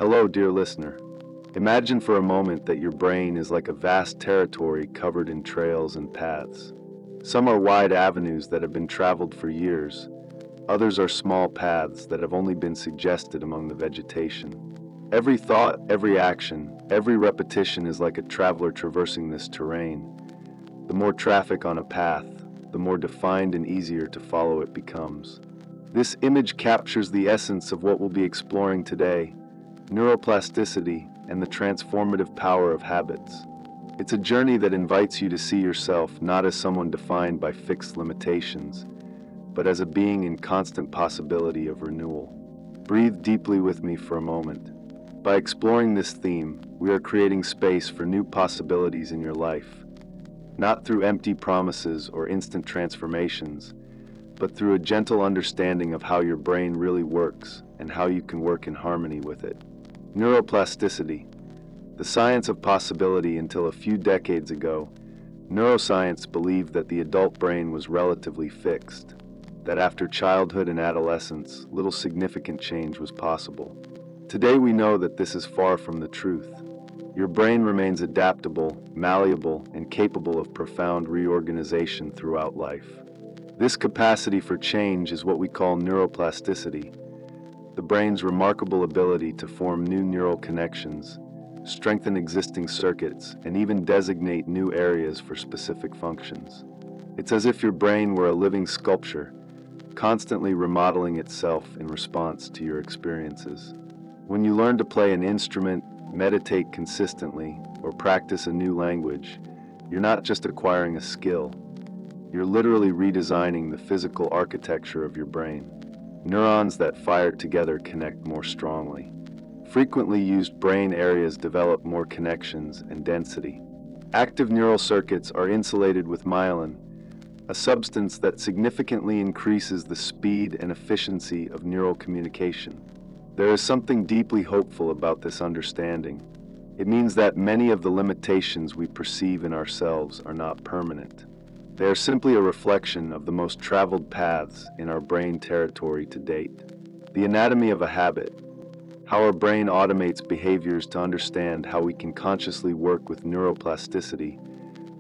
Hello, dear listener. Imagine for a moment that your brain is like a vast territory covered in trails and paths. Some are wide avenues that have been traveled for years. Others are small paths that have only been suggested among the vegetation. Every thought, every action, every repetition is like a traveler traversing this terrain. The more traffic on a path, the more defined and easier to follow it becomes. This image captures the essence of what we'll be exploring today: neuroplasticity and the transformative power of habits. It's a journey that invites you to see yourself not as someone defined by fixed limitations, but as a being in constant possibility of renewal. Breathe deeply with me for a moment. By exploring this theme, we are creating space for new possibilities in your life, not through empty promises or instant transformations, but through a gentle understanding of how your brain really works and how you can work in harmony with it. Neuroplasticity, the science of possibility. Until a few decades ago, neuroscience believed that the adult brain was relatively fixed, that after childhood and adolescence, little significant change was possible. Today we know that this is far from the truth. Your brain remains adaptable, malleable, and capable of profound reorganization throughout life. This capacity for change is what we call neuroplasticity, the brain's remarkable ability to form new neural connections, strengthen existing circuits, and even designate new areas for specific functions. It's as if your brain were a living sculpture, constantly remodeling itself in response to your experiences. When you learn to play an instrument, meditate consistently, or practice a new language, you're not just acquiring a skill. You're literally redesigning the physical architecture of your brain. Neurons that fire together connect more strongly. Frequently used brain areas develop more connections and density. Active neural circuits are insulated with myelin, a substance that significantly increases the speed and efficiency of neural communication. There is something deeply hopeful about this understanding. It means that many of the limitations we perceive in ourselves are not permanent. They are simply a reflection of the most traveled paths in our brain territory to date. The anatomy of a habit, how our brain automates behaviors to understand how we can consciously work with neuroplasticity.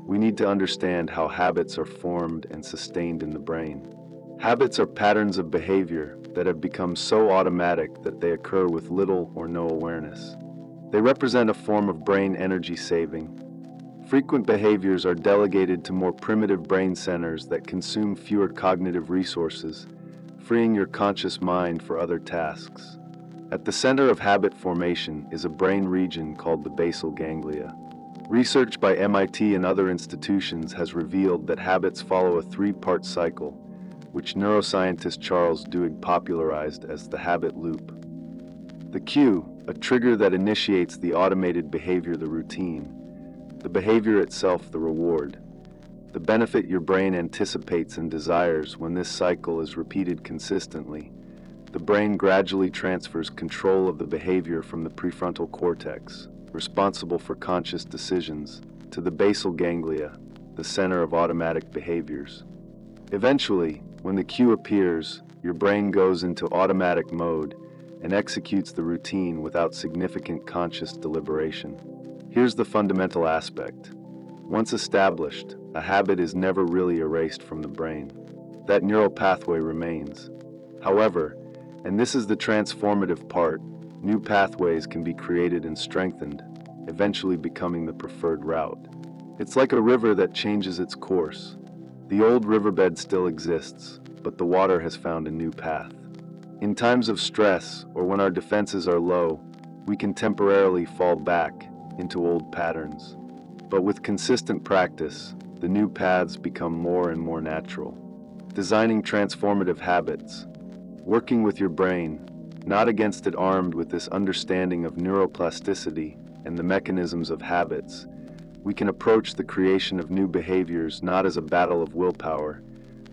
We need to understand how habits are formed and sustained in the brain. Habits are patterns of behavior that have become so automatic that they occur with little or no awareness. They represent a form of brain energy saving. Frequent behaviors are delegated to more primitive brain centers that consume fewer cognitive resources, freeing your conscious mind for other tasks. At the center of habit formation is a brain region called the basal ganglia. Research by MIT and other institutions has revealed that habits follow a three-part cycle, which neuroscientist Charles Duhigg popularized as the habit loop. The cue, a trigger that initiates the automated behavior, the routine. The behavior itself, the reward. The benefit your brain anticipates and desires. When this cycle is repeated consistently, the brain gradually transfers control of the behavior from the prefrontal cortex, responsible for conscious decisions, to the basal ganglia, the center of automatic behaviors. Eventually, when the cue appears, your brain goes into automatic mode and executes the routine without significant conscious deliberation. Here's the fundamental aspect. Once established, a habit is never really erased from the brain. That neural pathway remains. However, and this is the transformative part, new pathways can be created and strengthened, eventually becoming the preferred route. It's like a river that changes its course. The old riverbed still exists, but the water has found a new path. In times of stress or when our defenses are low, we can temporarily fall back into old patterns. But with consistent practice, the new paths become more and more natural. Designing transformative habits, working with your brain, not against it. Armed with this understanding of neuroplasticity and the mechanisms of habits, we can approach the creation of new behaviors not as a battle of willpower,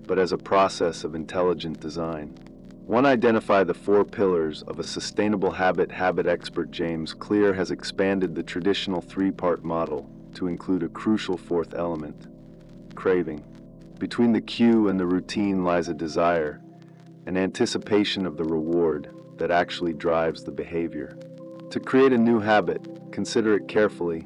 but as a process of intelligent design. One, identify the four pillars of a sustainable habit. Habit expert James Clear has expanded the traditional three-part model to include a crucial fourth element: craving. Between the cue and the routine lies a desire, an anticipation of the reward that actually drives the behavior. To create a new habit, consider it carefully.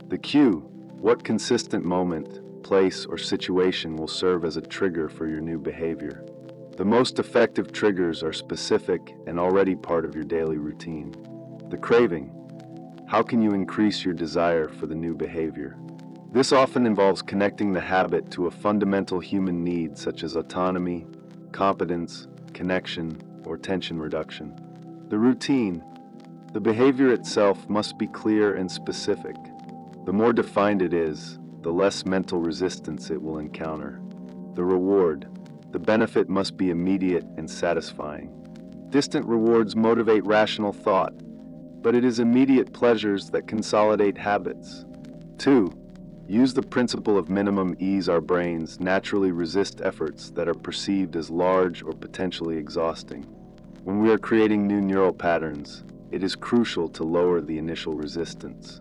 The cue, what consistent moment, place, or situation will serve as a trigger for your new behavior? The most effective triggers are specific and already part of your daily routine. The craving, how can you increase your desire for the new behavior? This often involves connecting the habit to a fundamental human need such as autonomy, competence, connection, or tension reduction. The routine, the behavior itself must be clear and specific. The more defined it is, the less mental resistance it will encounter. The reward, the benefit must be immediate and satisfying. Distant rewards motivate rational thought, but it is immediate pleasures that consolidate habits. 2. Use the principle of minimum ease. Our brains naturally resist efforts that are perceived as large or potentially exhausting. When we are creating new neural patterns, it is crucial to lower the initial resistance.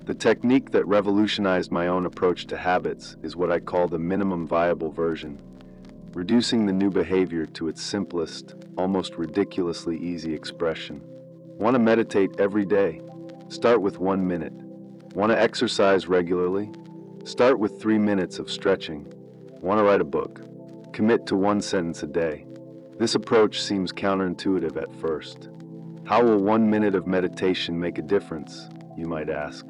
The technique that revolutionized my own approach to habits is what I call the minimum viable version, reducing the new behavior to its simplest, almost ridiculously easy expression. Want to meditate every day? Start with 1 minute. Want to exercise regularly? Start with 3 minutes of stretching. Want to write a book? Commit to 1 sentence a day. This approach seems counterintuitive at first. How will 1 minute of meditation make a difference, you might ask?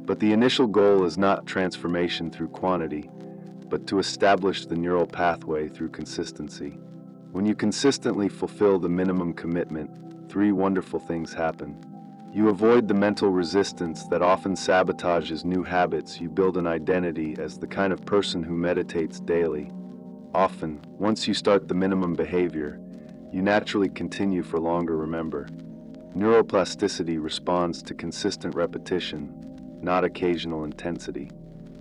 But the initial goal is not transformation through quantity, but to establish the neural pathway through consistency. When you consistently fulfill the minimum commitment, 3 wonderful things happen. You avoid the mental resistance that often sabotages new habits. You build an identity as the kind of person who meditates daily. Often, once you start the minimum behavior, you naturally continue for longer. Remember, neuroplasticity responds to consistent repetition, not occasional intensity.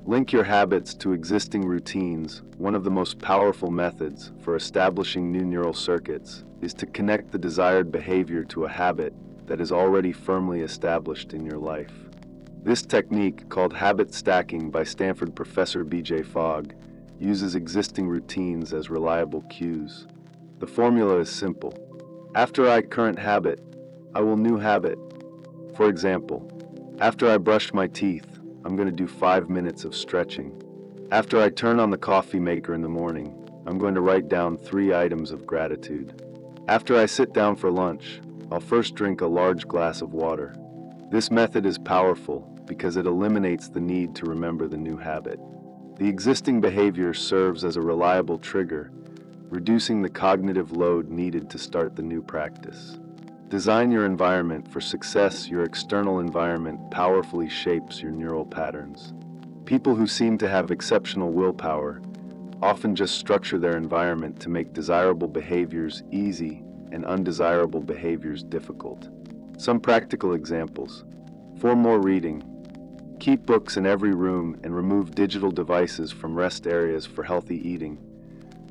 Link your habits to existing routines. One of the most powerful methods for establishing new neural circuits is to connect the desired behavior to a habit that is already firmly established in your life. This technique, called habit stacking by Stanford professor B.J. Fogg, uses existing routines as reliable cues. The formula is simple. After I current habit, I will new habit. For example, after I brush my teeth, I'm going to do 5 minutes of stretching. After I turn on the coffee maker in the morning, I'm going to write down 3 items of gratitude. After I sit down for lunch, I'll first drink a large glass of water. This method is powerful because it eliminates the need to remember the new habit. The existing behavior serves as a reliable trigger, reducing the cognitive load needed to start the new practice. Design your environment for success. Your external environment powerfully shapes your neural patterns. People who seem to have exceptional willpower often just structure their environment to make desirable behaviors easy and undesirable behaviors difficult. Some practical examples. For more reading, keep books in every room and remove digital devices from rest areas for healthy eating.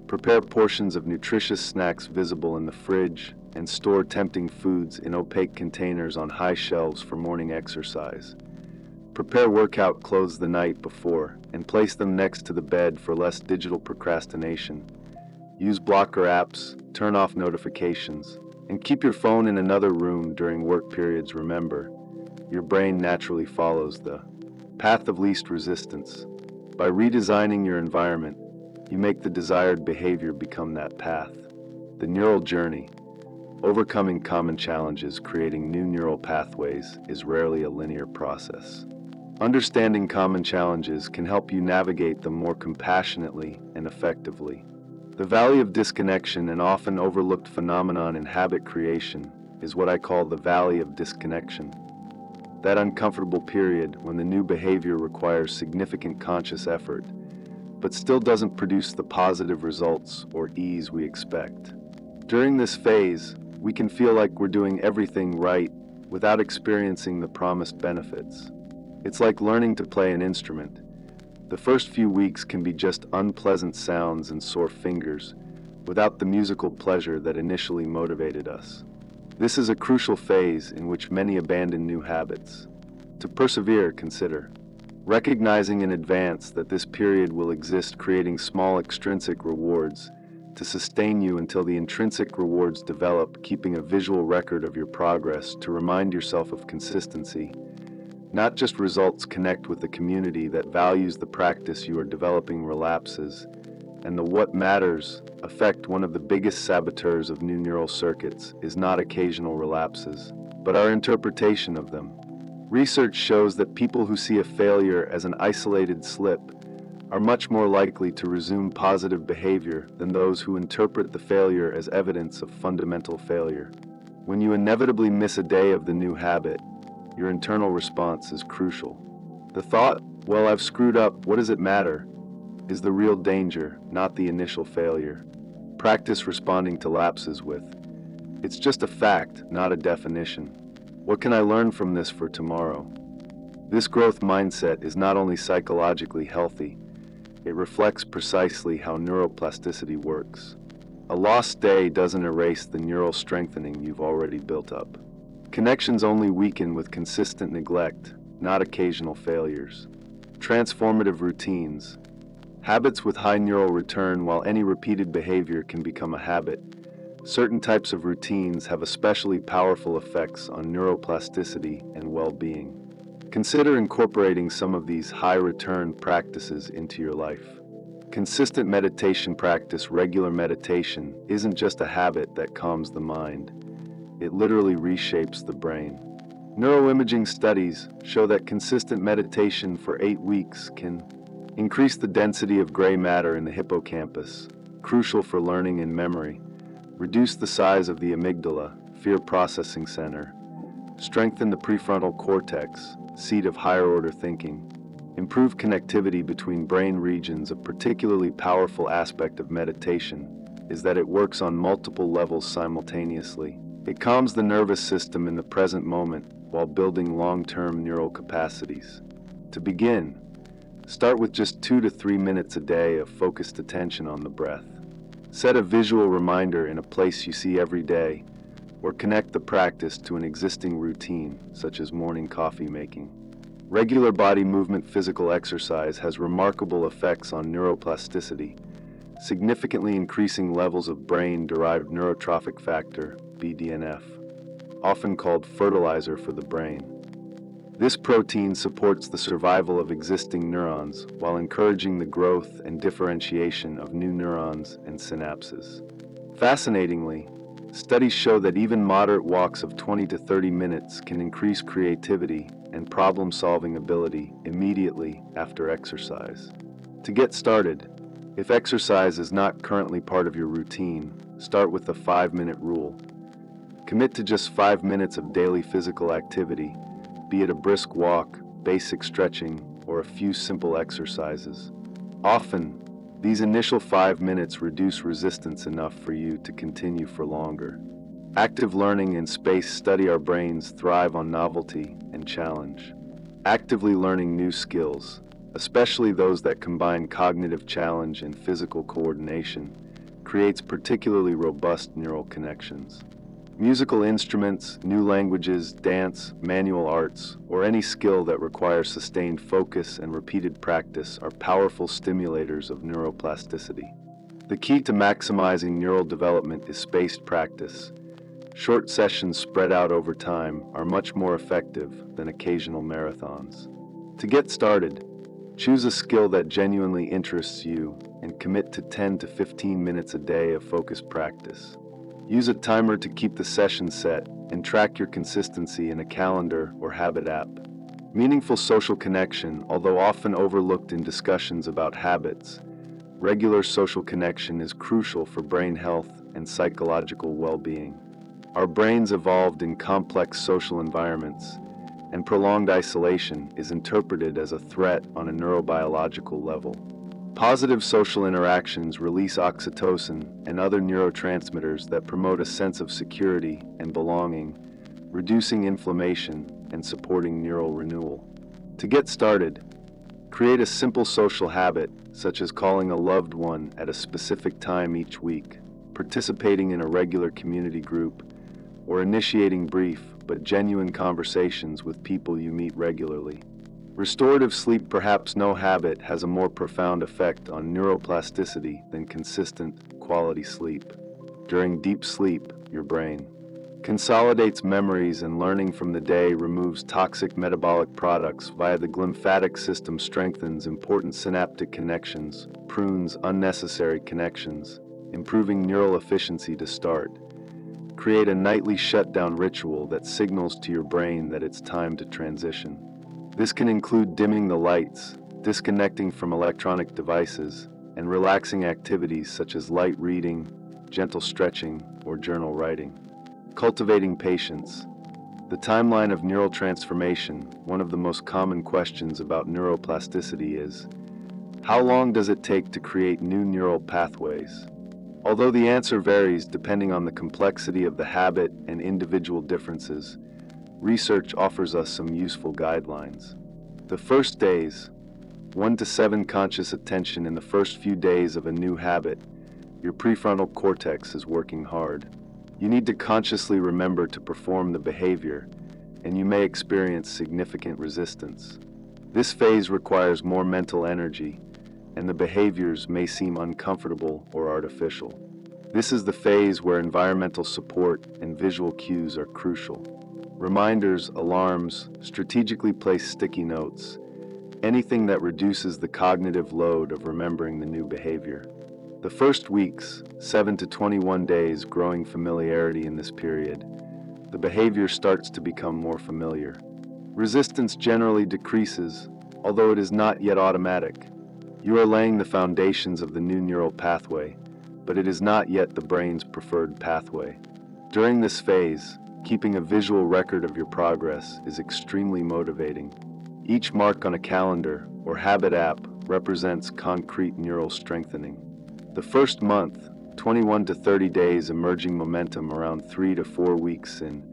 Prepare portions of nutritious snacks visible in the fridge and store tempting foods in opaque containers on high shelves for morning exercise. Prepare workout clothes the night before and place them next to the bed for less digital procrastination. Use blocker apps, turn off notifications, and keep your phone in another room during work periods. Remember, your brain naturally follows the path of least resistance. By redesigning your environment, you make the desired behavior become that path. The neural journey, overcoming common challenges, creating new neural pathways, is rarely a linear process. Understanding common challenges can help you navigate them more compassionately and effectively. The valley of disconnection, an often overlooked phenomenon in habit creation, is what I call the valley of disconnection. That uncomfortable period when the new behavior requires significant conscious effort, but still doesn't produce the positive results or ease we expect. During this phase, we can feel like we're doing everything right without experiencing the promised benefits. It's like learning to play an instrument. The first few weeks can be just unpleasant sounds and sore fingers, without the musical pleasure that initially motivated us. This is a crucial phase in which many abandon new habits. To persevere, consider recognizing in advance that this period will exist, creating small extrinsic rewards, to sustain you until the intrinsic rewards develop, keeping a visual record of your progress to remind yourself of consistency. Not just results. Connect with the community that values the practice you are developing. Relapses and the what matters effect. One of the biggest saboteurs of new neural circuits is not occasional relapses, but our interpretation of them. Research shows that people who see a failure as an isolated slip are much more likely to resume positive behavior than those who interpret the failure as evidence of fundamental failure. When you inevitably miss a day of the new habit, your internal response is crucial. The thought, "Well, I've screwed up, what does it matter?" is the real danger, not the initial failure. Practice responding to lapses with, "It's just a fact, not a definition. What can I learn from this for tomorrow?" This growth mindset is not only psychologically healthy, it reflects precisely how neuroplasticity works. A lost day doesn't erase the neural strengthening you've already built up. Connections only weaken with consistent neglect, not occasional failures. Transformative routines. Habits with high neural return. While any repeated behavior can become a habit, certain types of routines have especially powerful effects on neuroplasticity and well-being. Consider incorporating some of these high-return practices into your life. Consistent meditation practice. Regular meditation isn't just a habit that calms the mind. It literally reshapes the brain. Neuroimaging studies show that consistent meditation for 8 weeks can increase the density of gray matter in the hippocampus, crucial for learning and memory, reduce the size of the amygdala, fear processing center, strengthen the prefrontal cortex, seat of higher-order thinking, improve connectivity between brain regions. A particularly powerful aspect of meditation is that it works on multiple levels simultaneously. It calms the nervous system in the present moment while building long-term neural capacities. To begin, start with just 2 to 3 minutes a day of focused attention on the breath. Set a visual reminder in a place you see every day, or connect the practice to an existing routine, such as morning coffee making. Regular body movement. Physical exercise has remarkable effects on neuroplasticity, significantly increasing levels of brain-derived neurotrophic factor, BDNF, often called fertilizer for the brain. This protein supports the survival of existing neurons while encouraging the growth and differentiation of new neurons and synapses. Fascinatingly, studies show that even moderate walks of 20 to 30 minutes can increase creativity and problem-solving ability immediately after exercise. To get started, if exercise is not currently part of your routine, start with the 5-minute rule. Commit to just 5 minutes of daily physical activity, be it a brisk walk, basic stretching, or a few simple exercises. Often, these initial 5 minutes reduce resistance enough for you to continue for longer. Active learning and space study. Our brains thrive on novelty and challenge. Actively learning new skills, especially those that combine cognitive challenge and physical coordination, creates particularly robust neural connections. Musical instruments, new languages, dance, manual arts, or any skill that requires sustained focus and repeated practice are powerful stimulators of neuroplasticity. The key to maximizing neural development is spaced practice. Short sessions spread out over time are much more effective than occasional marathons. To get started, choose a skill that genuinely interests you and commit to 10 to 15 minutes a day of focused practice. Use a timer to keep the session set and track your consistency in a calendar or habit app. Meaningful social connection. Although often overlooked in discussions about habits, regular social connection is crucial for brain health and psychological well-being. Our brains evolved in complex social environments, and prolonged isolation is interpreted as a threat on a neurobiological level. Positive social interactions release oxytocin and other neurotransmitters that promote a sense of security and belonging, reducing inflammation and supporting neural renewal. To get started, create a simple social habit, such as calling a loved one at a specific time each week, participating in a regular community group, or initiating brief but genuine conversations with people you meet regularly. Restorative sleep. Perhaps no habit has a more profound effect on neuroplasticity than consistent, quality sleep. During deep sleep, your brain consolidates memories and learning from the day, removes toxic metabolic products via the glymphatic system, strengthens important synaptic connections, prunes unnecessary connections, improving neural efficiency to start. Create a nightly shutdown ritual that signals to your brain that it's time to transition. This can include dimming the lights, disconnecting from electronic devices, and relaxing activities such as light reading, gentle stretching, or journal writing. Cultivating patience. The timeline of neural transformation. One of the most common questions about neuroplasticity is, how long does it take to create new neural pathways? Although the answer varies depending on the complexity of the habit and individual differences, research offers us some useful guidelines. The first days, 1 to 7 conscious attention in the first few days of a new habit. Your prefrontal cortex is working hard. You need to consciously remember to perform the behavior, and you may experience significant resistance. This phase requires more mental energy, and the behaviors may seem uncomfortable or artificial. This is the phase where environmental support and visual cues are crucial. Reminders, alarms, strategically placed sticky notes, anything that reduces the cognitive load of remembering the new behavior. The first weeks, 7 to 21 days, growing familiarity in this period, the behavior starts to become more familiar. Resistance generally decreases, although it is not yet automatic. You are laying the foundations of the new neural pathway, but it is not yet the brain's preferred pathway. During this phase, keeping a visual record of your progress is extremely motivating. Each mark on a calendar or habit app represents concrete neural strengthening. The first month, 21 to 30 days, emerging momentum around 3 to 4 weeks in.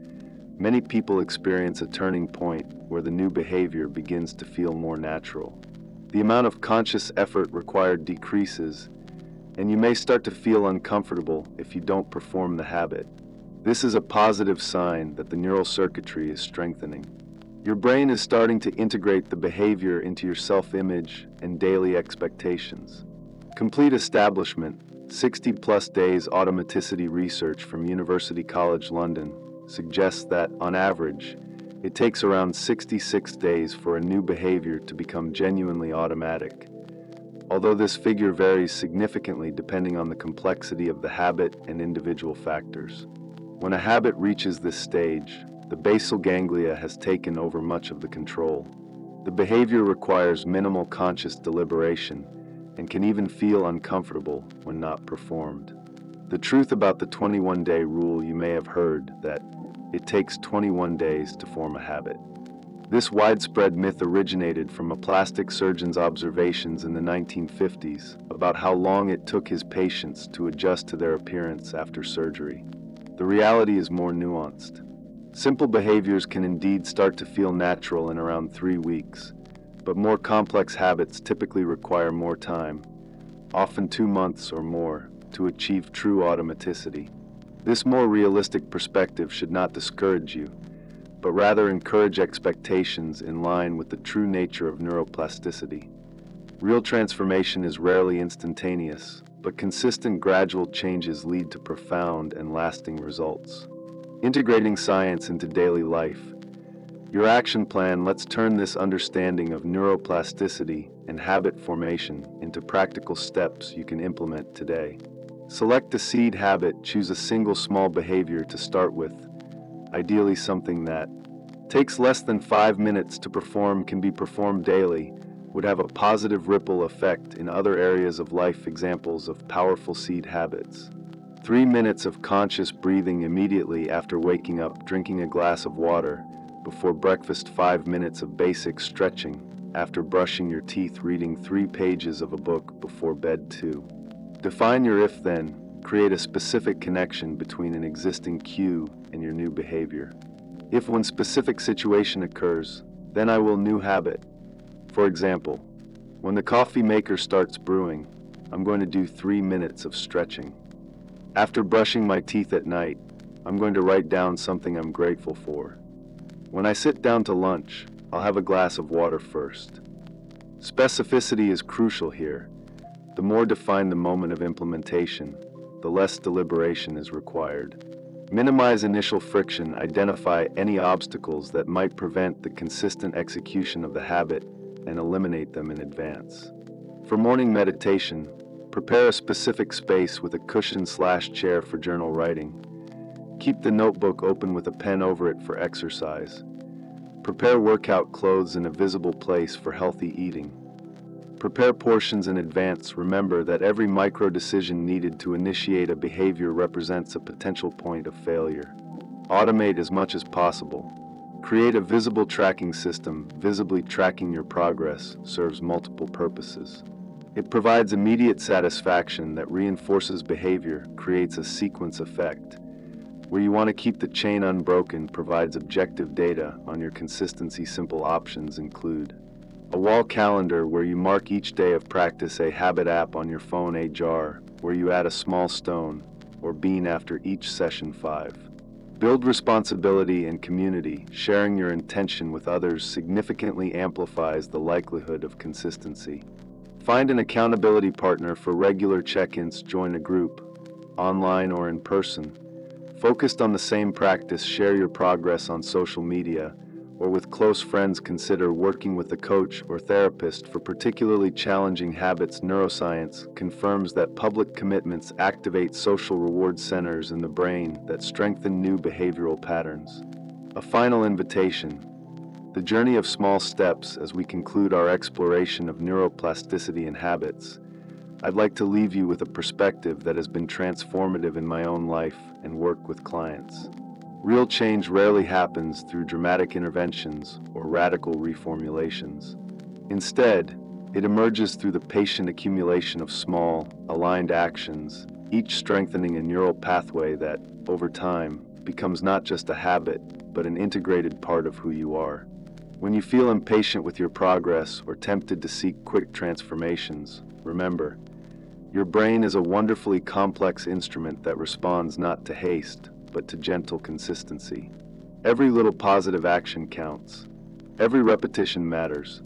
Many people experience a turning point where the new behavior begins to feel more natural. The amount of conscious effort required decreases, and you may start to feel uncomfortable if you don't perform the habit. This is a positive sign that the neural circuitry is strengthening. Your brain is starting to integrate the behavior into your self-image and daily expectations. Complete establishment, 60-plus days automaticity. Research from University College London suggests that, on average, it takes around 66 days for a new behavior to become genuinely automatic. Although this figure varies significantly depending on the complexity of the habit and individual factors. When a habit reaches this stage, the basal ganglia has taken over much of the control. The behavior requires minimal conscious deliberation and can even feel uncomfortable when not performed. The truth about the 21-day rule: you may have heard that it takes 21 days to form a habit. This widespread myth originated from a plastic surgeon's observations in the 1950s about how long it took his patients to adjust to their appearance after surgery. The reality is more nuanced. Simple behaviors can indeed start to feel natural in around 3 weeks, but more complex habits typically require more time, often 2 months or more, to achieve true automaticity. This more realistic perspective should not discourage you, but rather encourage expectations in line with the true nature of neuroplasticity. Real transformation is rarely instantaneous, but consistent gradual changes lead to profound and lasting results. Integrating science into daily life. Your action plan. Let's turn this understanding of neuroplasticity and habit formation into practical steps you can implement today. Select a seed habit. Choose a single small behavior to start with, ideally something that takes less than 5 minutes to perform, can be performed daily, would have a positive ripple effect in other areas of life. Examples of powerful seed habits: 3 minutes of conscious breathing immediately after waking up, drinking a glass of water before breakfast, 5 minutes of basic stretching after brushing your teeth, reading 3 pages of a book before bed. 2. Define your if-then. Create a specific connection between an existing cue and your new behavior. If one specific situation occurs, then I will new habit. For example, when the coffee maker starts brewing, I'm going to do 3 minutes of stretching. After brushing my teeth at night, I'm going to write down something I'm grateful for. When I sit down to lunch, I'll have a glass of water first. Specificity is crucial here. The more defined the moment of implementation, the less deliberation is required. Minimize initial friction, identify any obstacles that might prevent the consistent execution of the habit, and eliminate them in advance. For morning meditation, prepare a specific space with a cushion/chair for journal writing. Keep the notebook open with a pen over it for exercise. Prepare workout clothes in a visible place for healthy eating. Prepare portions in advance. Remember that every micro decision needed to initiate a behavior represents a potential point of failure. Automate as much as possible. Create a visible tracking system. Visibly tracking your progress serves multiple purposes. It provides immediate satisfaction that reinforces behavior, creates a sequence effect. Where you want to keep the chain unbroken, provides objective data on your consistency. Simple options include a wall calendar where you mark each day of practice, a habit app on your phone, a jar where you add a small stone or bean after each session. 5. Build responsibility and community. Sharing your intention with others significantly amplifies the likelihood of consistency. Find an accountability partner for regular check-ins. Join a group, online or in person, focused on the same practice. Share your progress on social media or with close friends. Consider working with a coach or therapist for particularly challenging habits. Neuroscience confirms that public commitments activate social reward centers in the brain that strengthen new behavioral patterns. A final invitation: the journey of small steps. As we conclude our exploration of neuroplasticity and habits, I'd like to leave you with a perspective that has been transformative in my own life and work with clients. Real change rarely happens through dramatic interventions or radical reformulations. Instead, it emerges through the patient accumulation of small, aligned actions, each strengthening a neural pathway that, over time, becomes not just a habit, but an integrated part of who you are. When you feel impatient with your progress or tempted to seek quick transformations, remember, your brain is a wonderfully complex instrument that responds not to haste, but to gentle consistency. Every little positive action counts. Every repetition matters.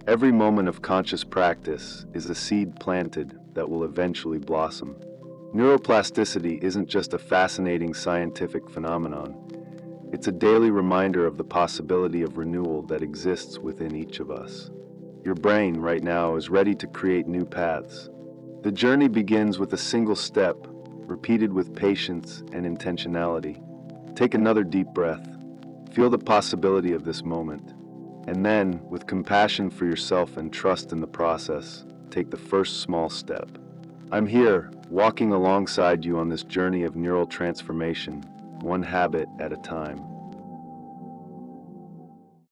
Every moment of conscious practice is a seed planted that will eventually blossom. Neuroplasticity isn't just a fascinating scientific phenomenon. It's a daily reminder of the possibility of renewal that exists within each of us. Your brain right now is ready to create new paths. The journey begins with a single step, repeated with patience and intentionality. Take another deep breath. Feel the possibility of this moment. And then, with compassion for yourself and trust in the process, take the first small step. I'm here, walking alongside you on this journey of neural transformation, one habit at a time.